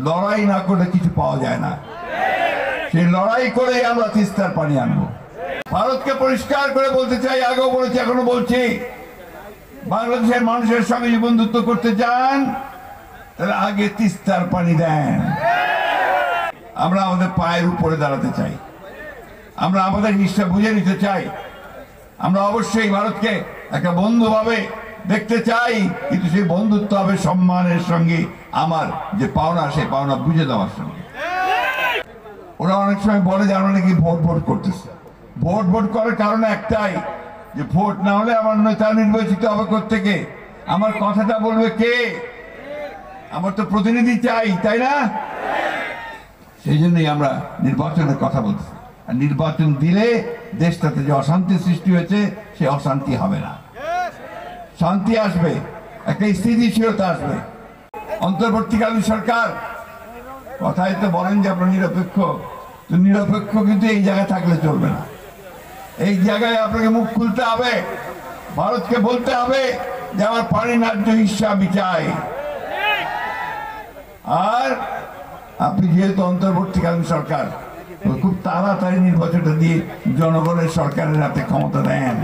লড়াই না করলে কিছু পাওয়া যায় না। সেই লড়াই করে আমরা তিস্তার পানি আনবো। ভারতকে পরিষ্কার করে বলতে চাই, আগেও বলেছি এখনো বলছি, বাংলাদেশের মানুষের সঙ্গে যদি বন্ধুত্ব করতে চান তাহলে আগে তিস্তার পানি দেন। আমরা আমাদের পায়ের উপরে দাঁড়াতে চাই, আমরা আমাদের হিসাব বুঝে নিতে চাই। আমরা অবশ্যই ভারতকে একটা বন্ধু ভাবে দেখতে চাই, কিন্তু সেই বন্ধুত্ব হবে সম্মানের সঙ্গে, আমার যে পাওনা সেই পাওনা বুঝে দেওয়ার সঙ্গে। ওরা অনেক সময় বলে যে আমরা নাকি ভোট ভোট করতেছে। ভোট করার কারণ একটাই, যে ভোট না হলে আমার নেতা নির্বাচিত হবে কোত্থেকে, আমার কথাটা বলবে কে? আমার তো প্রতিনিধি চাই, তাই না? সেই জন্যই আমরা নির্বাচনের কথা বলছি। আর নির্বাচন দিলে দেশটাতে যে অশান্তি সৃষ্টি হয়েছে সে অশান্তি হবে না, শান্তি আসবে, একটা স্থিতিশীলতা আসবে। অন্তর্বর্তীকালীন সরকার কথাই তো বলেন যে আমরা নিরপেক্ষ, তো নিরপেক্ষ কিন্তু এই জায়গায় থাকলে চলবে না। এই জায়গায় আপনাকে মুখ খুলতে হবে, ভারতকে বলতে হবে যে আমার পানি ন্যায্য হিস্সা আমি চাই। আর আপনি যেহেতু অন্তর্বর্তীকালীন সরকার, খুব তাড়াতাড়ি নির্বাচনটা দিয়ে জনগণের সরকারের হাতে ক্ষমতা দেন।